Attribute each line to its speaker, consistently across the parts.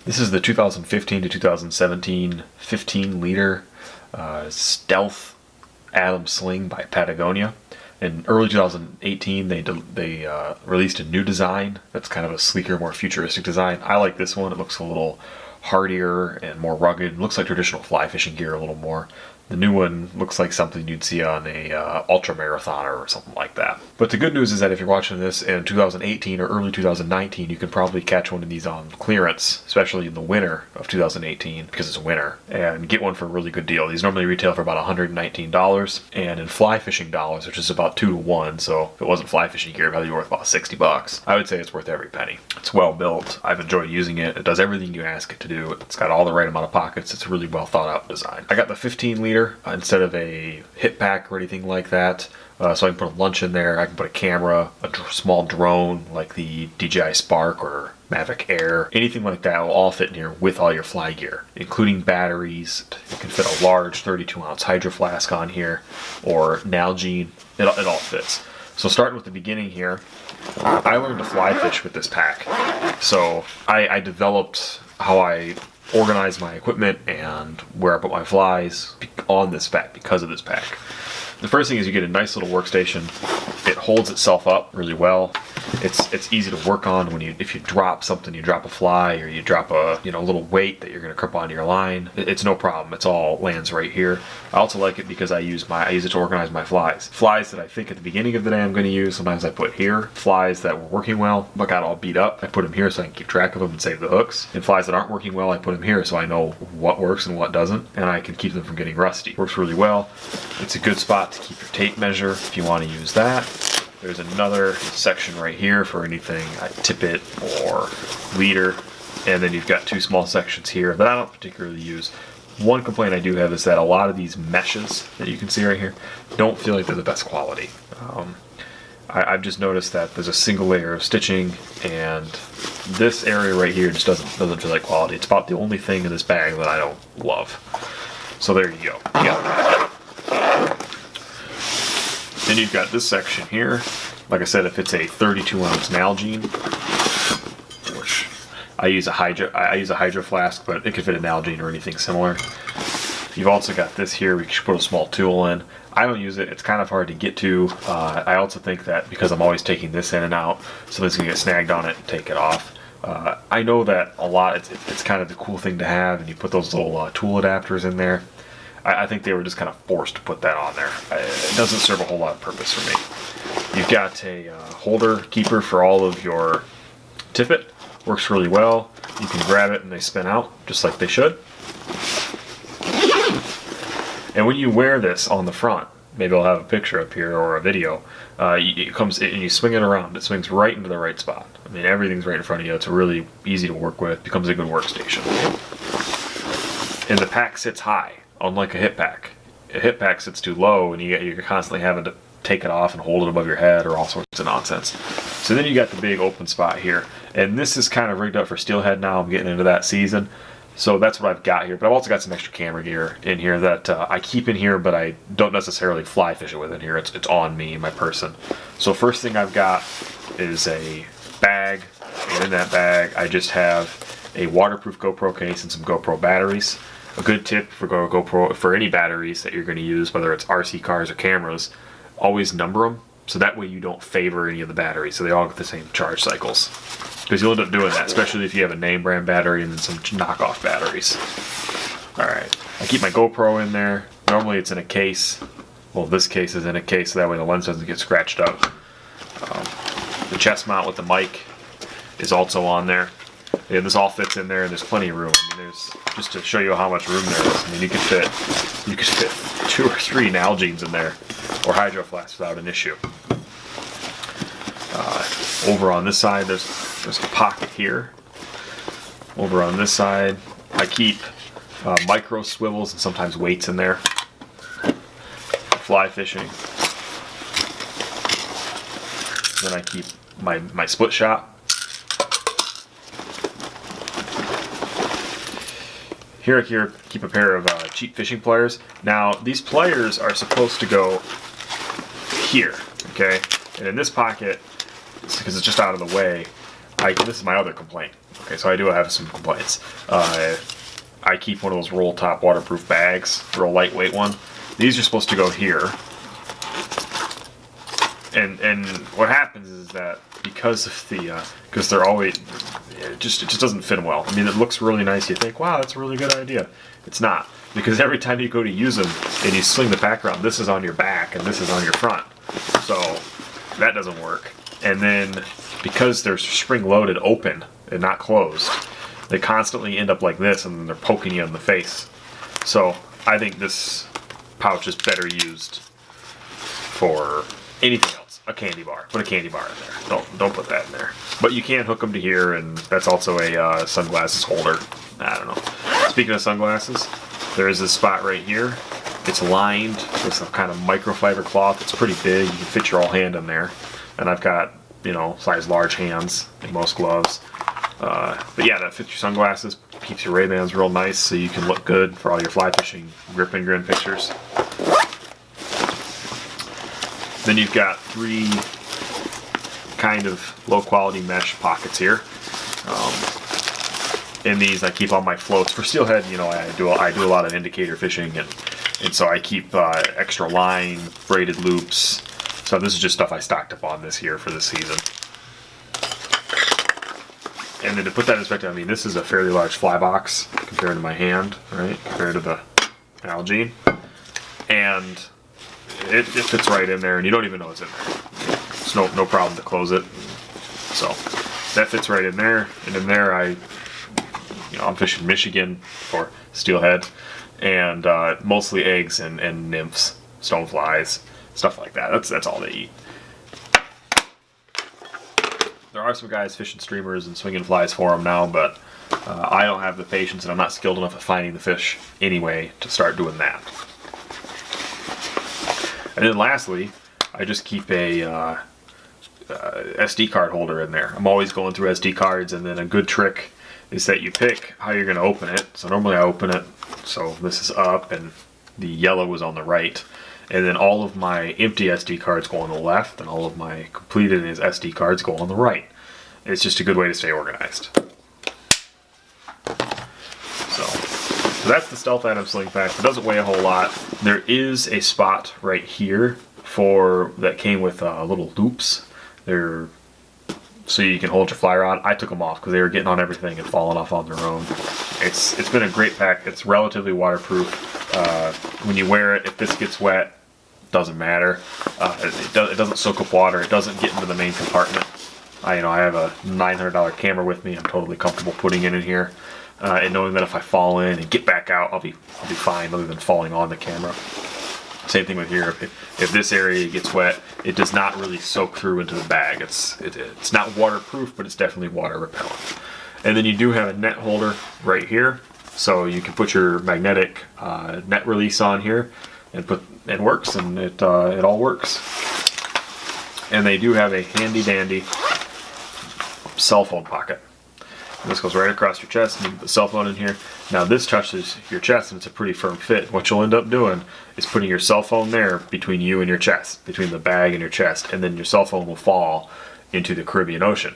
Speaker 1: This is the 2015 to 2017 15-liter Stealth Atom Sling by Patagonia. In early 2018, they released a new design that's kind of a sleeker, more futuristic design. I like this one. It looks a little hardier and more rugged. It looks like traditional fly fishing gear a little more. The new one looks like something you'd see on a ultra marathoner or something like that. But the good news is that if you're watching this in 2018 or early 2019, you can probably catch one of these on clearance, especially in the winter of 2018 because it's winter, and get one for a really good deal. These normally retail for about $119, and in fly fishing dollars, which is about 2 to 1, so if it wasn't fly fishing gear, it'd probably be worth about $60. I would say it's worth every penny. It's well built. I've enjoyed using it. It does everything you ask it to do. It's got all the right amount of pockets. It's a really well thought out design. I got the 15-liter instead of a hip pack or anything like that. So I can put a lunch in there. I can put a camera, a small drone like the DJI Spark or Mavic Air. Anything like that will all fit in here with all your fly gear, including batteries. You can fit a large 32-ounce hydro flask on here or Nalgene. It all fits. So starting with the beginning here, I learned to fly fish with this pack. So I developed how I organize my equipment and where I put my flies on this pack because of this pack. The first thing is you get a nice little workstation. It holds itself up really well. It's easy to work on when if you drop something, you drop a fly or you drop a little weight that you're going to clip onto your line. It's no problem. It's all lands right here. I also like it because I use it to organize my flies. Flies that I think at the beginning of the day I'm going to use, sometimes I put here. Flies that were working well but got all beat up, I put them here so I can keep track of them and save the hooks. And flies that aren't working well, I put them here so I know what works and what doesn't, and I can keep them from getting rusty. Works really well. It's a good spot to keep your tape measure if you want to use that. There's another section right here for anything, a tippet or leader, and then you've got 2 small sections here that I don't particularly use. One complaint I do have is that a lot of these meshes that you can see right here don't feel like they're the best quality. I've just noticed that there's a single layer of stitching, and this area right here just doesn't feel like quality. It's about the only thing in this bag that I don't love. So there you go. Yeah. Then you've got this section here. Like I said, if it's a 32-ounce Nalgene, which I use a hydro flask, but it could fit a Nalgene or anything similar. You've also got this here. We can put a small tool in. I don't use it. It's kind of hard to get to. I also think that because I'm always taking this in and out, something's gonna get snagged on it and take it off. I know that a lot. It's kind of the cool thing to have, and you put those little tool adapters in there. I think they were just kind of forced to put that on there. It doesn't serve a whole lot of purpose for me. You've got a holder keeper for all of your tippet. Works really well. You can grab it and they spin out just like they should. And when you wear this on the front, maybe I'll have a picture up here or a video, it comes and you swing it around. It swings right into the right spot. I mean, everything's right in front of you. It's really easy to work with. Becomes a good workstation. And the pack sits high. Unlike a hip pack. A hip pack sits too low and you're constantly having to take it off and hold it above your head or all sorts of nonsense. So then you got the big open spot here. And this is kind of rigged up for steelhead now. I'm getting into that season. So that's what I've got here. But I've also got some extra camera gear in here that I keep in here, but I don't necessarily fly fish it with in here. It's on me, my person. So first thing I've got is a bag. And in that bag, I just have a waterproof GoPro case and some GoPro batteries. A good tip for GoPro, for any batteries that you're going to use, whether it's RC cars or cameras, always number them, so that way you don't favor any of the batteries, so they all get the same charge cycles. Because you'll end up doing that, especially if you have a name brand battery and then some knockoff batteries. Alright, I keep my GoPro in there. Normally it's in a case. Well, this case is in a case, so that way the lens doesn't get scratched up. The chest mount with the mic is also on there. Yeah, this all fits in there, and there's plenty of room. I mean, there's just to show you how much room there is. I mean, you could fit 2 or 3 Nalgenes in there, or hydro flasks without an issue. Over on this side, there's a pocket here. Over on this side, I keep micro swivels and sometimes weights in there. Fly fishing. Then I keep my split shot. Here I keep a pair of cheap fishing pliers. Now, these pliers are supposed to go here, okay? And in this pocket, because it's just out of the way, this is my other complaint. Okay, so I do have some complaints. I keep one of those roll top waterproof bags, real lightweight one. These are supposed to go here. And what happens is that because of because they're always, it just doesn't fit them well. I mean, it looks really nice. You think, wow, that's a really good idea. It's not, because every time you go to use them and you sling the pack around, this is on your back and this is on your front. So that doesn't work. And then because they're spring loaded open and not closed, they constantly end up like this, and then they're poking you in the face. So I think this pouch is better used for anything else. A candy bar. Put a candy bar in there. Don't put that in there. But you can hook them to here, and that's also a sunglasses holder. I don't know. Speaking of sunglasses, there is this spot right here. It's lined with some kind of microfiber cloth. It's pretty big. You can fit your whole hand in there. And I've got, you know, size large hands in most gloves. But yeah, that fits your sunglasses, keeps your Ray-Bans real nice, so you can look good for all your fly fishing grip and grin pictures. Then you've got 3 kind of low quality mesh pockets here. In these I keep all my floats. For steelhead, you know, I do a lot of indicator fishing, and so I keep extra line, braided loops. So this is just stuff I stocked up on this year for this season. And then to put that in perspective, I mean, this is a fairly large fly box compared to my hand, right? Compared to the algae. And it fits right in there, and you don't even know it's in there. It's no problem to close it. So that fits right in there. And in there, I'm fishing Michigan for steelhead, and mostly eggs and nymphs, stoneflies, stuff like that. That's all they eat. There are some guys fishing streamers and swinging flies for them now, but I don't have the patience, and I'm not skilled enough at finding the fish anyway to start doing that. And then lastly, I just keep a SD card holder in there. I'm always going through SD cards, and then a good trick is that you pick how you're going to open it. So normally I open it, so this is up, and the yellow is on the right. And then all of my empty SD cards go on the left, and all of my completed SD cards go on the right. It's just a good way to stay organized. So that's the Stealth Atom Sling Pack. It doesn't weigh a whole lot. There is a spot right here that came with little loops. They're so you can hold your fly rod. I took them off because they were getting on everything and falling off on their own. It's been a great pack. It's relatively waterproof. When you wear it, if this gets wet, doesn't matter. It doesn't soak up water. It doesn't get into the main compartment. I have a $900 camera with me. I'm totally comfortable putting it in here, and knowing that if I fall in and get back out, I'll be fine, other than falling on the camera. Same thing with here. If this area gets wet, it does not really soak through into the bag. It's not waterproof, but it's definitely water repellent. And then you do have a net holder right here, so you can put your magnetic net release on here, and it works, and it all works. And they do have a handy dandy cell phone pocket. And this goes right across your chest, and you can put the cell phone in here. Now this touches your chest, and it's a pretty firm fit. What you'll end up doing is putting your cell phone there between you and your chest, between the bag and your chest, and then your cell phone will fall into the Caribbean Ocean.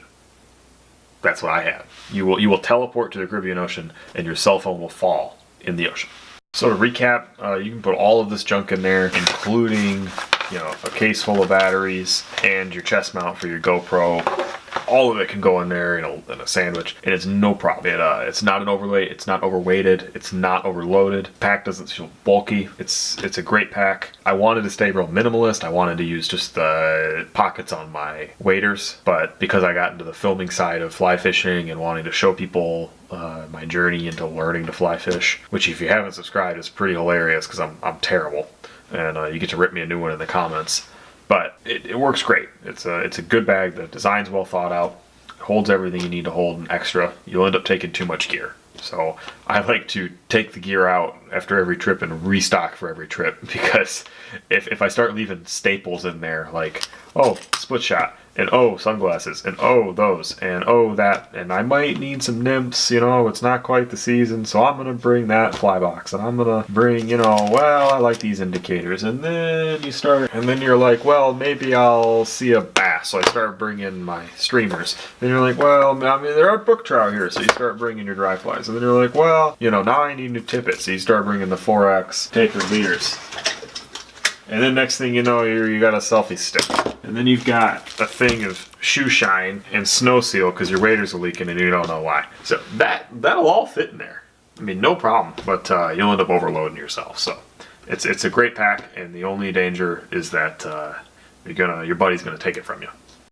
Speaker 1: That's what I have. You will teleport to the Caribbean Ocean, and your cell phone will fall in the ocean. So to recap, you can put all of this junk in there, including a case full of batteries and your chest mount for your GoPro. All of it can go in there in a sandwich, and it's no problem. It's not an overweight, it's not overweighted, it's not overloaded. Pack doesn't feel bulky. It's a great pack. I wanted to stay real minimalist. I wanted to use just the pockets on my waders, but because I got into the filming side of fly fishing and wanting to show people my journey into learning to fly fish, which if you haven't subscribed is pretty hilarious because I'm terrible, and you get to rip me a new one in the comments. But it works great. It's a good bag. The design's well thought out. It holds everything you need to hold and extra. You'll end up taking too much gear. So I like to take the gear out after every trip and restock for every trip, because if I start leaving staples in there, like, split shot, and oh, sunglasses, and oh, those, and oh, that, and I might need some nymphs, you know, it's not quite the season, so I'm gonna bring that fly box, and I'm gonna bring, you know, well, I like these indicators, and then you start, and then you're like, well, maybe I'll see a bass, so I start bringing my streamers. Then you're like, well, I mean, there are brook trout here, so you start bringing your dry flies, and then you're like, well, you know, now I need new tippets, so you start bringing the 4X tapered leaders. And then next thing you know, you got a selfie stick. And then you've got a thing of shoe shine and snow seal because your waders are leaking and you don't know why. So that'll all fit in there. I mean, no problem, but you'll end up overloading yourself. So it's a great pack, and the only danger is that your buddy's gonna take it from you.